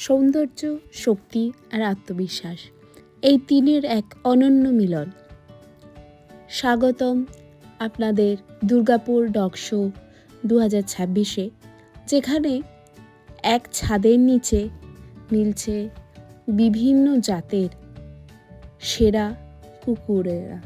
সৌন্দর্য, শক্তি আর আত্মবিশ্বাস, এই তিনের এক অনন্য মিলন। স্বাগতম আপনাদের দুর্গাপুর ডগ শো 2026-এ, যেখানে এক ছাদের নিচে মিলছে বিভিন্ন জাতের সেরা কুকুরেরা।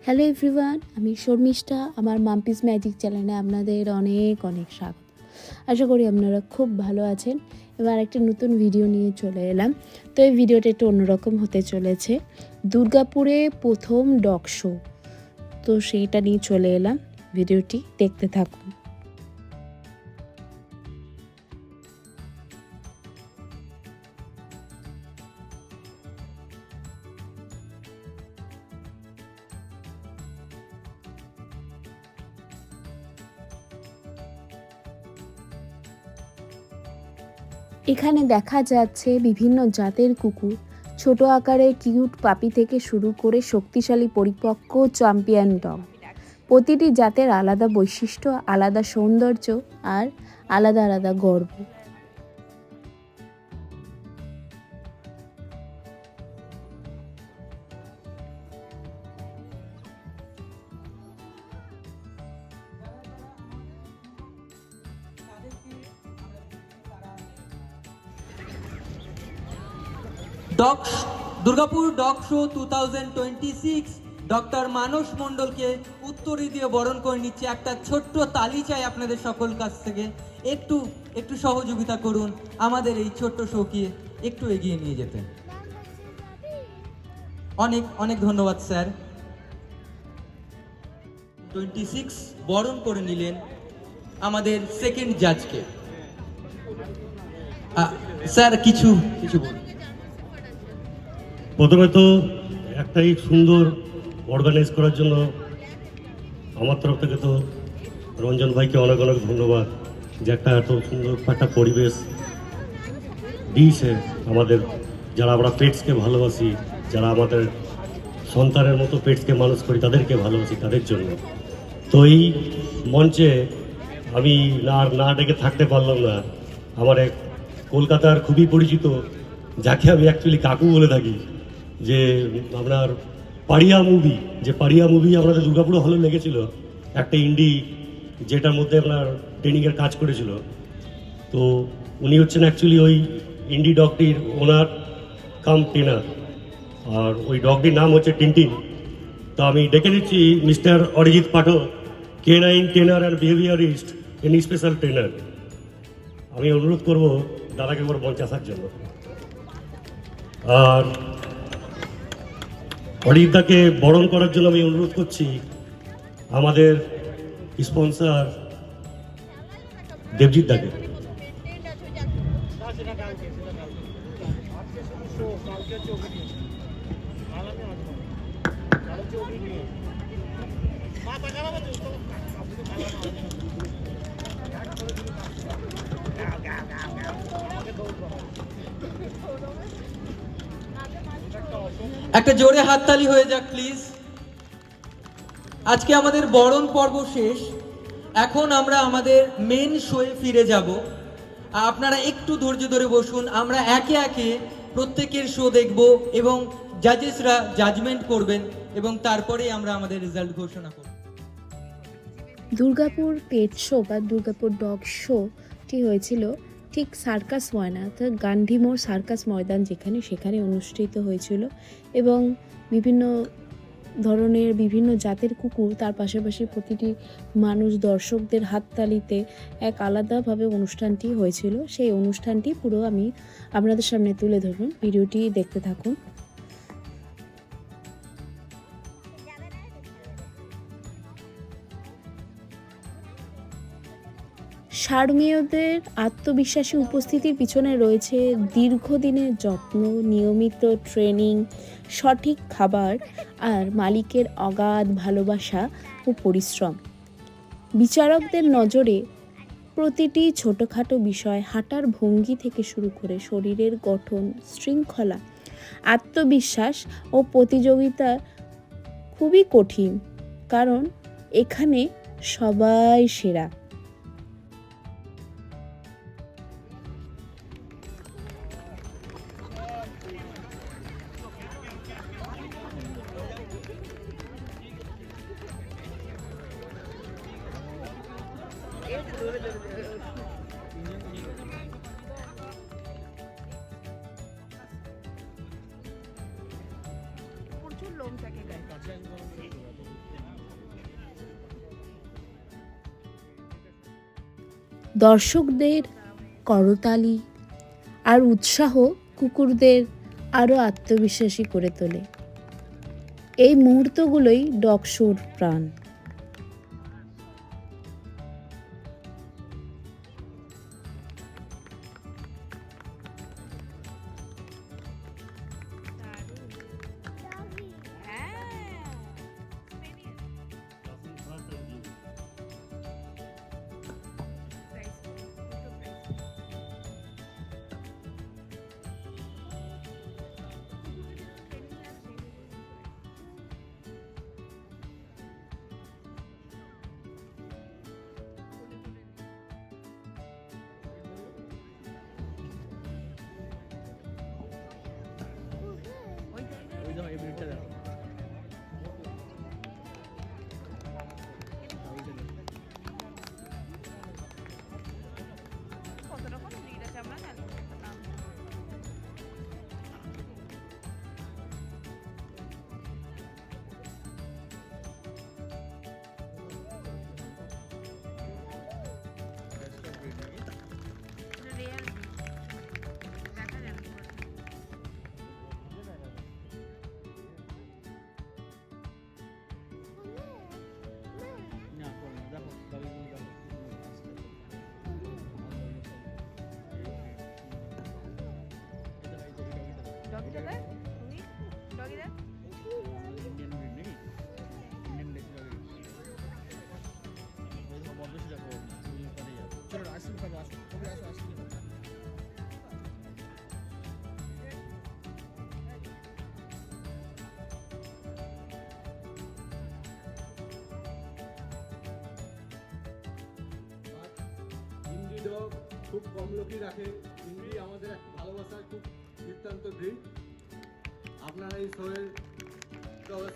হ্যালো এভরিওয়ান, আমি শর্মিষ্ঠা। আমার মাম্পিস ম্যাজিক চ্যানেলে আপনাদের অনেক অনেক স্বাগত। আশা করি আপনারা খুব ভালো আছেন। এবার একটা নতুন ভিডিও নিয়ে চলে এলাম। তো এই ভিডিওটা একটু অন্যরকম হতে চলেছে। দুর্গাপুরে প্রথম ডগ শো, তো সেইটা নিয়ে চলে এলাম। ভিডিওটি দেখতে থাকুন। এখানে দেখা যাচ্ছে বিভিন্ন জাতের কুকুর, ছোট আকারের কিউট পাপি থেকে শুরু করে শক্তিশালী পরিপক্ক চ্যাম্পিয়ন ডগ। প্রতিটি জাতের আলাদা বৈশিষ্ট্য, আলাদা সৌন্দর্য আর আলাদা আলাদা গর্ব। দুর্গাপুর ডগ শো 2026 ডক্টর মানস মণ্ডলকে উত্তরী দিয়ে বরণ করে নিচ্ছে। একটা ছোট্ট তালি চাই আপনাদের সকল কাছ থেকে। একটু সহযোগিতা করুন আমাদের এই ছোট্ট শোকে একটু এগিয়ে নিয়ে যেতে। অনেক অনেক ধন্যবাদ স্যার। 26 বরণ করে নিলেন আমাদের সেকেন্ড জাজকে। স্যার কিছু বলুন। প্রথমে তো একটাই সুন্দর অর্গানাইজ করার জন্য আমার তরফ থেকে তো রঞ্জন ভাইকে অনেক অনেক ধন্যবাদ, যে একটা এত সুন্দর একটা পরিবেশ দিয়েছে আমাদের, যারা আমরা পেটসকে ভালোবাসি, যারা আমাদের সন্তানের মতো পেটসকে মানুষ করি, তাদেরকে ভালোবাসি, তাদের জন্য। তো এই মঞ্চে আমি না ডেকে থাকতে পারলাম না। আমার এক কলকাতার খুবই পরিচিত, যাকে আমি অ্যাকচুয়ালি কাকু বলে থাকি, যে আপনার পাড়িয়া মুভি আমাদের দুর্গাপুরে হলে লেগেছিল, একটা ইন্ডি, যেটার মধ্যে আপনার ট্রেনিংয়ের কাজ করেছিল। তো উনি হচ্ছেন অ্যাকচুয়ালি ওই ইন্ডি ডগটির ওনার কাম ট্রেনার, আর ওই ডগটির নাম হচ্ছে টিনটিন। তো আমি ডেকে নিচ্ছি mister Arijit Pathak, K9 trainer and behaviourist an special trainer. আমি অনুরোধ করব দাদাকে একবার মঞ্চে আসার জন্য। আর অরিদাকে বরণ করার জন্য আমি অনুরোধ করছি আমাদের স্পন্সর দেবজিৎ দাকে। একটা জোরে হাততালি হয়ে যাক প্লিজ। আজকে আমাদের বরণ পর্ব শেষ। এখন আমরা আমাদের মেন শোয়ে ফিরে যাব। আপনারা একটু ধৈর্য ধরে বসুন। আমরা একে একে প্রত্যেকের শো দেখব এবং জাজেসরা জাজমেন্ট করবেন এবং তারপরে আমরা আমাদের রেজাল্ট ঘোষণা করব। দুর্গাপুর পেট শো বা দুর্গাপুর ডগ শোটি হয়েছিল ঠিক সার্কাস ময়দান, অর্থাৎ গান্ধী মোড় সার্কাস ময়দান সেখানে অনুষ্ঠিত হয়েছিল। এবং বিভিন্ন ধরনের বিভিন্ন জাতের কুকুর, তার পাশাপাশি প্রতিটি মানুষ দর্শকদের হাততালিতে এক আলাদাভাবে অনুষ্ঠানটি হয়েছিল। সেই অনুষ্ঠানটি পুরো আমি আপনাদের সামনে তুলে ধরুন, ভিডিওটি দেখতে থাকুন। শারমীয়দের আত্মবিশ্বাসী উপস্থিতির পিছনে রয়েছে দীর্ঘদিনের যত্ন, নিয়মিত ট্রেনিং, সঠিক খাবার আর মালিকের অগাধ ভালোবাসা ও পরিশ্রম। বিচারকদের নজরে প্রতিটি ছোটোখাটো বিষয়, হাঁটার ভঙ্গি থেকে শুরু করে শরীরের গঠন, শৃঙ্খলা, আত্মবিশ্বাস ও প্রতিযোগিতা খুবই কঠিন, কারণ এখানে সবাই সেরা। দর্শকদের করতালি আর উৎসাহ কুকুরদের আরও আত্মবিশ্বাসী করে তোলে। এই মুহূর্তগুলোই ডগ শোর প্রাণ। ডগ খুব কম লোকই রাখে। হিন্দি আমাদের এক ভালোবাসার খুব নিতান্ত ব্রিড। আপনারা এই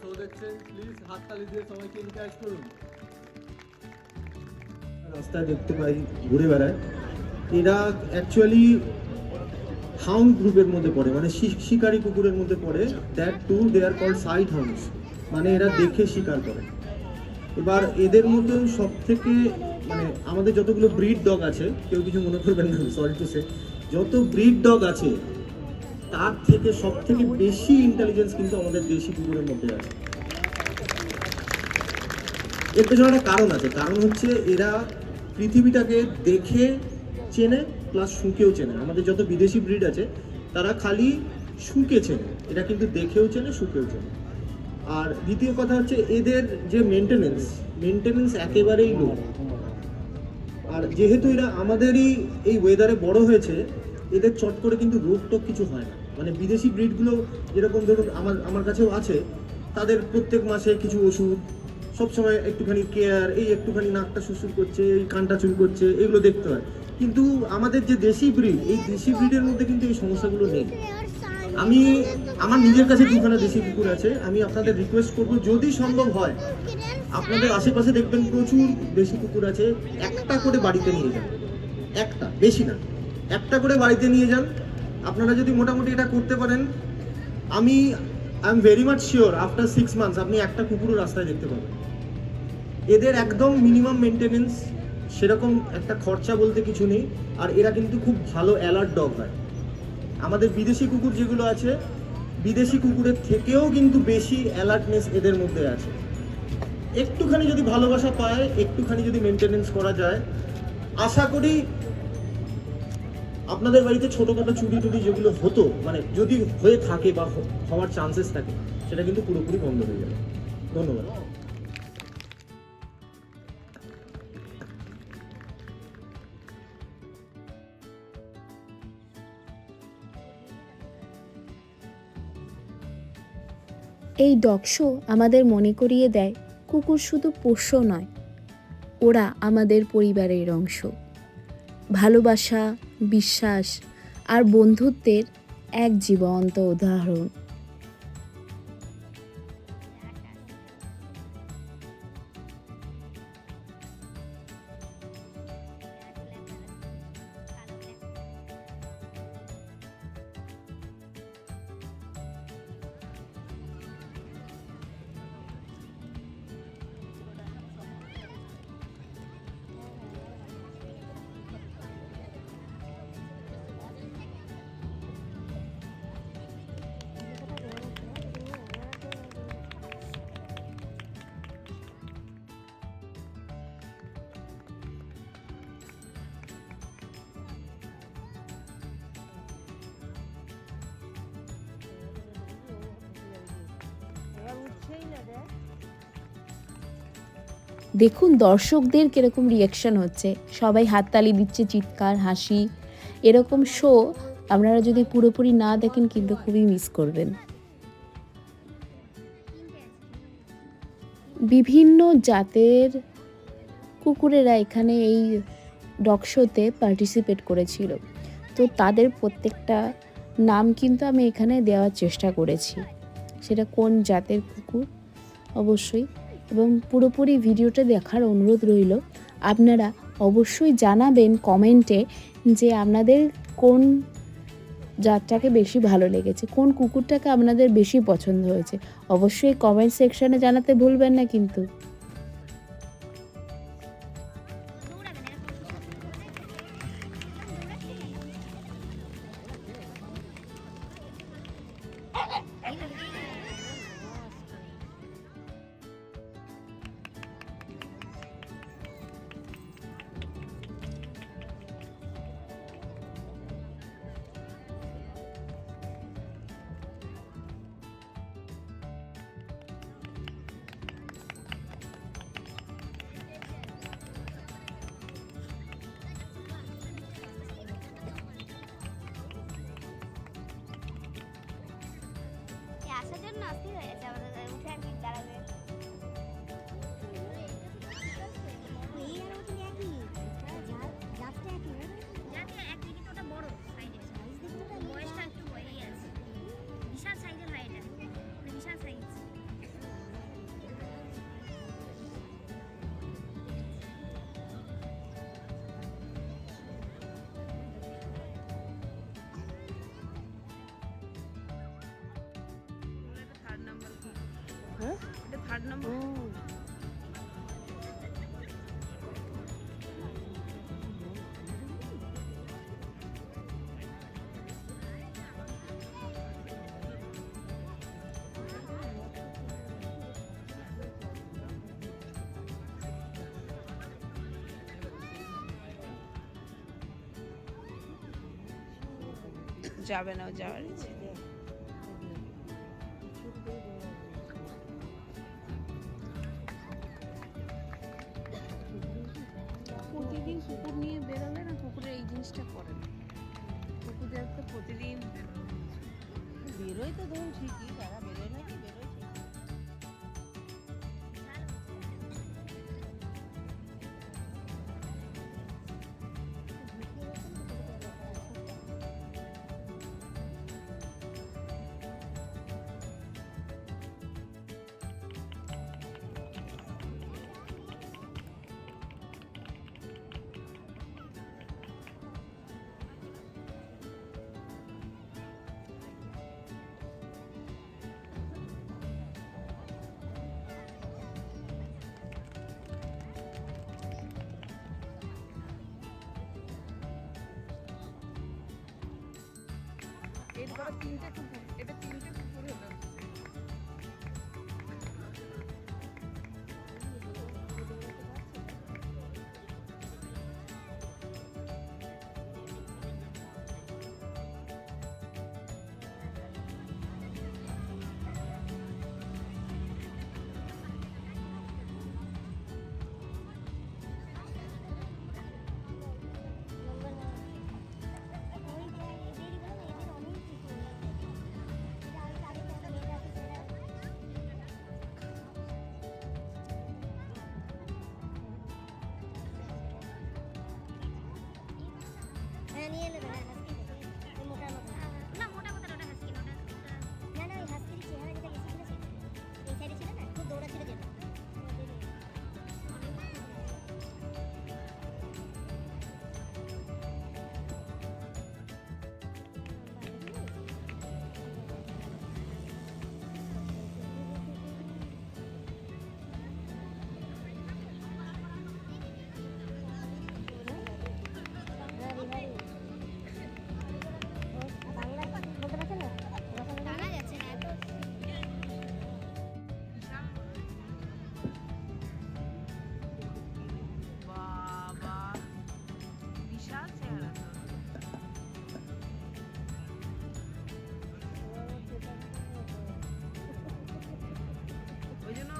শো দেখছেন, প্লিজ হাততালি দিয়ে সবাইকে এনকারেজ করুন। রাস্তায় দেখতে পাই ঘুরে বেড়ায়, এরা অ্যাকচুয়ালি হাউন্ড গ্রুপের মধ্যে পড়ে, মানে শিকারি কুকুরের মধ্যে পড়ে। That two they are called sight hounds, মানে এরা দেখে শিকার করে। এবার এদের মধ্যে সব থেকে মানে আমাদের যতগুলো ব্রিড ডগ আছে, কেউ কিছু মনে করবেন না, সরি টু সে, যত ব্রিড ডগ আছে তার থেকে সব থেকে বেশি ইন্টেলিজেন্স কিন্তু আমাদের দেশি কুকুরের মধ্যে আছে। এর পেছনে একটা কারণ আছে, কারণ হচ্ছে এরা পৃথিবীটাকে দেখে চেনে প্লাস শুঁকেও চেনে। আমাদের যত বিদেশি ব্রিড আছে তারা খালি শুঁকে চেনে, এরা কিন্তু দেখেও চেনে, শুঁকেও চেনে। আর দ্বিতীয় কথা হচ্ছে এদের যে মেনটেনেন্স একেবারেই লো। আর যেহেতু এরা আমাদেরই এই ওয়েদারে বড় হয়েছে, এদের চট করে কিন্তু রোগ টোগ কিছু হয় না। মানে বিদেশি ব্রিডগুলো যেরকম ধরুন আমার কাছেও আছে, তাদের প্রত্যেক মাসে কিছু ওষুধ, সবসময় একটুখানি কেয়ার, এই একটুখানি নাকটা সুসুর করছে, এই কানটা চুল করছে, এগুলো দেখতে হয়। কিন্তু আমাদের যে দেশি ব্রিড, এই দেশি ব্রিডের মধ্যে কিন্তু এই সমস্যাগুলো নেই। আমি আমার নিজের কাছে দুখানা দেশি কুকুর আছে, আমি আপনাদের রিকোয়েস্ট করব যদি সম্ভব হয় আপনাদের আশেপাশে দেখবেন প্রচুর দেশি কুকুর আছে, একটা করে বাড়িতে নিয়ে যান। একটা, বেশি না, একটা করে বাড়িতে নিয়ে যান। আপনারা যদি মোটামুটি এটা করতে পারেন, I am very much sure after 6 months আপনি একটা কুকুরও রাস্তায় দেখতে পাবেন। এদের একদম মিনিমাম মেনটেনেন্স, সেরকম একটা খরচা বলতে কিছু নেই। আর এরা কিন্তু খুব ভালো অ্যালার্ট ডগ হয়। আমাদের বিদেশি কুকুর যেগুলো আছে, বিদেশি কুকুরের থেকেও কিন্তু বেশি অ্যালার্টনেস এদের মধ্যে আছে। একটুখানি যদি ভালোবাসা পায়, একটুখানি যদি মেনটেনেন্স করা যায়, আশা করি আপনাদের বাড়িতে ছোটখাটো চুরি টুরি যেগুলো হতো, মানে যদি হয়ে থাকে বা হওয়ার চান্সেস থাকে, সেটা কিন্তু পুরোপুরি বন্ধ হয়ে যাবে। ধন্যবাদ। এই ডগ শো আমাদের মনে করিয়ে দেয় কুকুর শুধু পোষ্য নয়, ওরা আমাদের পরিবারের অংশ। ভালোবাসা, বিশ্বাস আর বন্ধুত্বের এক জীবন্ত উদাহরণ। দেখুন দর্শকদের কিরকম রিয়াকশন হচ্ছে, সবাই হাততালি দিচ্ছে, চিৎকার, হাসি। এরকম শো আপনারা যদি পুরোপুরি না দেখেন কিন্তু খুবই মিস করবেন। বিভিন্ন জাতের কুকুরেরা এখানে এই ডগ শোতে পার্টিসিপেট করেছিল, তো তাদের প্রত্যেকটা নাম কিন্তু আমি এখানে দেওয়ার চেষ্টা করেছি, সেটা কোন জাতের কুকুর অবশ্যই। এবং পুরোপুরি ভিডিওটা দেখার অনুরোধ রইল। আপনারা অবশ্যই জানাবেন কমেন্টে যে আপনাদের কোন জাতটাকে বেশি ভালো লেগেছে, কোন কুকুরটাকে আপনাদের বেশি পছন্দ হয়েছে। অবশ্যই কমেন্ট সেকশনে জানাতে ভুলবেন না কিন্তু। আসার জন্য অস্থির হয়ে গেছে আমাদের, উঠে আর কি দাঁড়াবে। Third number. যাবে না, যাওয়ার ইচ্ছে। প্রতিদিন কুকুর নিয়ে বেরোলে না, কুকুরের এই জিনিসটা করে না। কুকুরদের তো প্রতিদিন বেরোয়, তো ধরুন ঠিকই, তারা বেরোয় নাকি বেরোয়। এরপরে তিনটে কুকুর, এটা তিনটে কুকুর হলো। নিয়ে এলে না হাসকি ওই মোটা মোটা না মোটা মোটা ওটা হাসকি না ওটা না ওই হাসকির চেহারা যেটা বেশি ছিল সেটা এই সাইডে ছিল না খুব দৌড়াচ্ছিল যেটা বাংলা বলতে পারছেন না জানা যাচ্ছে না এত বাবা বিশাল চেহারা তো। ওই জন্য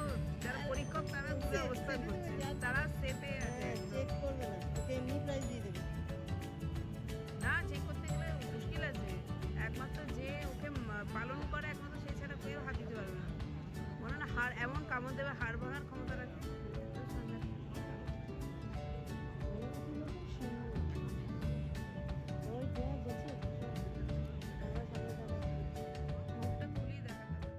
যারা পরীক্ষক তারা দূরে অবস্থান করছে, তারা সেফে আছে। চেক করবে না, ওকে এমনি প্রাইস দিয়ে দেবে। না চেক করতে গেলে মুশকিল আছে, একমাত্র যে ওকে পালন করে একমাত্র সে ছাড়া কেউ হাত দিতে পারবে না। মনে না হাড় এমন কামড় দেবে, হাড় ভাঙার ক্ষমতা রাখে। ওই যে গেছে আমরা সামনে যাবো। মুখটা খুলেই দেখা যাবে।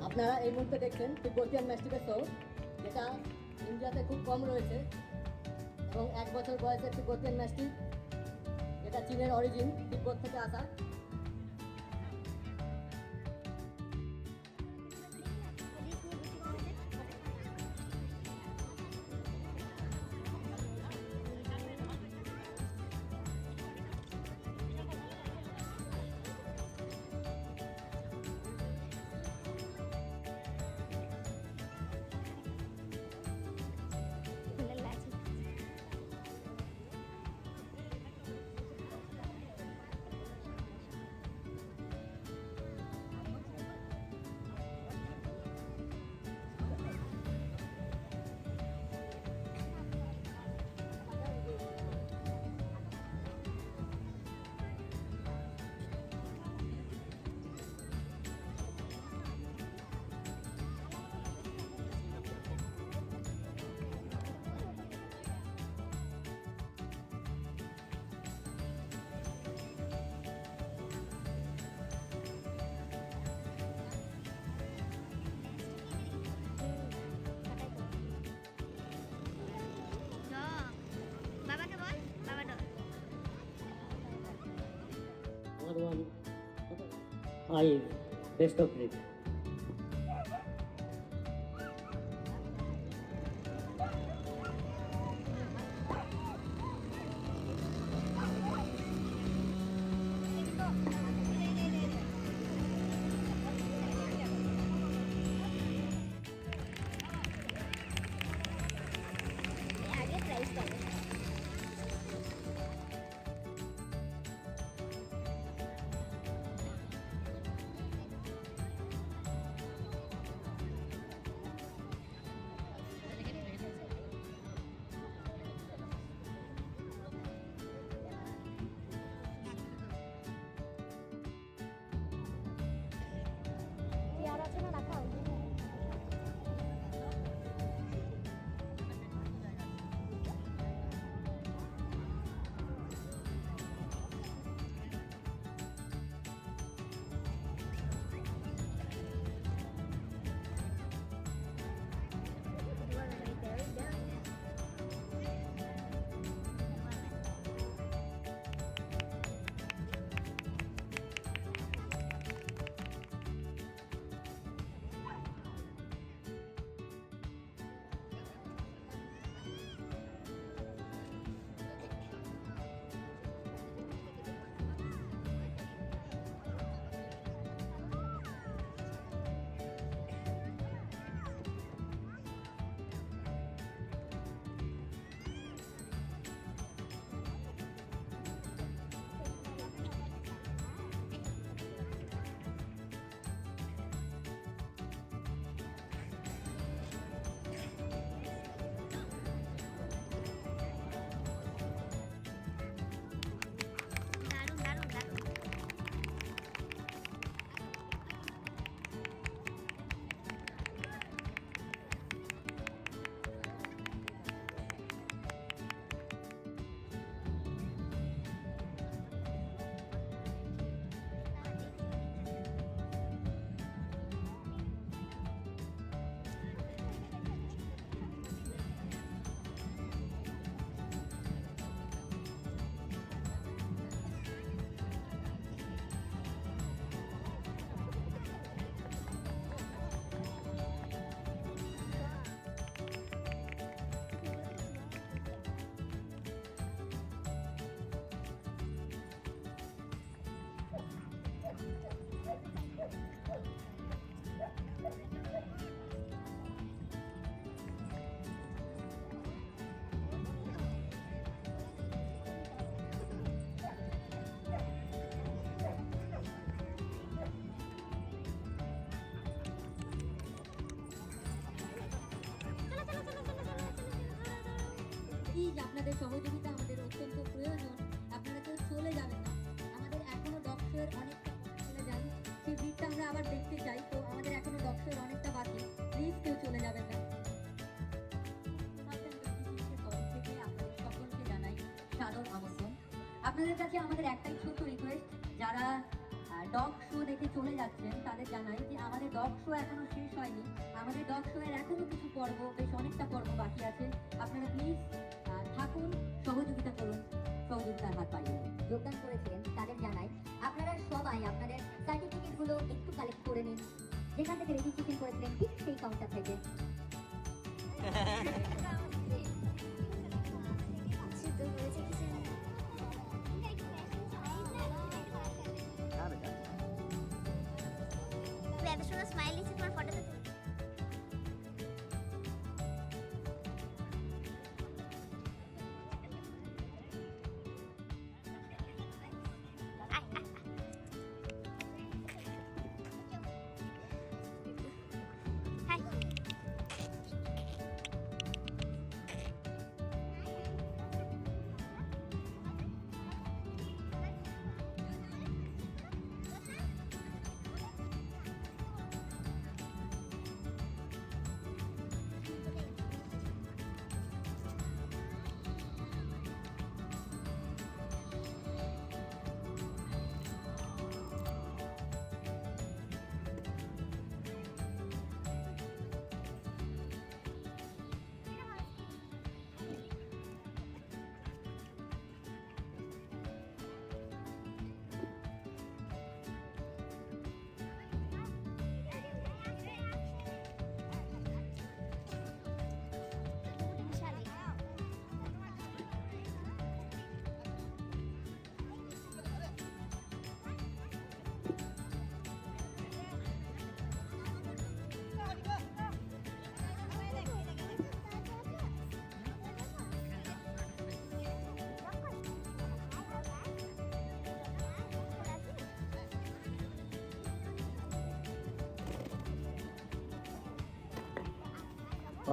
আপনারা এই মুহূর্তে দেখছেন তিব্বতিয়ান ম্যাস্টিকের শো, যেটা ইন্ডিয়াতে খুব কম রয়েছে এবং 1 বছর বয়সের তিব্বতিয়ান ম্যাস্টিক, এটা চীনের অরিজিন, তিব্বত থেকে আসা। বাবাকে বল বাবা ডর Another one, five, best of breed. আগে প্রাইস পাবে চেয়ার আছে না রাখা প্লিজ আপনাদের সহযোগিতা আমাদের অত্যন্ত প্রয়োজন। আপনারা কেউ চলে যাবেন না, আমাদের এখনো ডগ শোয়ের অনেকটা চলে যান, সেই ভিড়টা আমরা আবার দেখতে চাই, তো আমাদের এখনো ডগ শোয়ের অনেকটা বাকি, প্লিজ কেউ চলে যাবেন না। তরফ থেকে আপনাদের সকলকে জানাই সাদর আমন্ত্রণ। আপনাদের কাছে আমাদের একটাই ছোট্ট রিকোয়েস্ট, যারা ডগ শো দেখে চলে যাচ্ছেন তাদের জানাই যে আমাদের ডগ শো এখনো শেষ হয়নি, আমাদের ডগ শো এর এখনো কিছু পর্ব, বেশ অনেকটা পর্ব বাকি আছে। আপনারা প্লিজ থাকুন, সহযোগিতা করুন, সহযোগিতার হাত বাড়িয়ে দিন। যোগদান করেছিলেন তাদের জানাই আপনারা সবাই আপনাদের সার্টিফিকেটগুলো একটু কালেক্ট করে নিন, যেখান থেকে রেজিস্ট্রেশন করেছিলেন ঠিক সেই কাউন্টার থেকে। এত সুন্দর স্মাইল দিচ্ছে, তোমার ফটোতে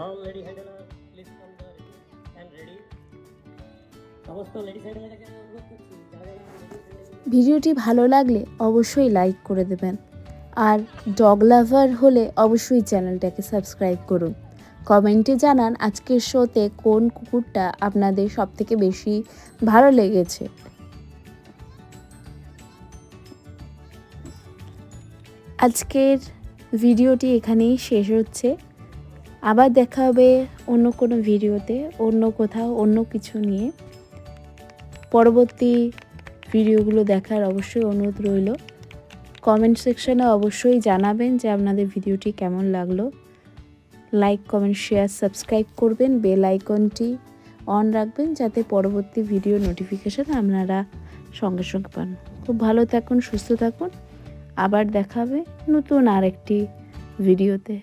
All lady handler, please come there and ready. সমস্ত লেডিস হ্যান্ডলারকে আমি অনুরোধ করছি, যারা ভিডিওটি ভালো লাগলে অবশ্যই লাইক করে দেবেন, আর ডগ লাভার হলে অবশ্যই চ্যানেলটাকে সাবস্ক্রাইব করুন। কমেন্টে জানান আজকের শোতে কোন কুকুরটা আপনাদের সবথেকে বেশি ভালো লেগেছে। আজকের ভিডিওটি এখানেই শেষ হচ্ছে, আবার দেখা হবে অন্য কোনো ভিডিওতে, অন্য কোথাও অন্য কিছু নিয়ে। পরবর্তী ভিডিওগুলো দেখার অবশ্যই অনুরোধ রইল। কমেন্ট সেকশনে অবশ্যই জানাবেন যে আপনাদের ভিডিওটি কেমন লাগলো। লাইক, কমেন্ট, শেয়ার, সাবস্ক্রাইব করবেন, বেল আইকনটি অন রাখবেন যাতে পরবর্তী ভিডিও নোটিফিকেশান আপনারা সঙ্গে সঙ্গে পান। খুব ভালো থাকুন, সুস্থ থাকুন, আবার দেখা হবে নতুন আরেকটি ভিডিওতে।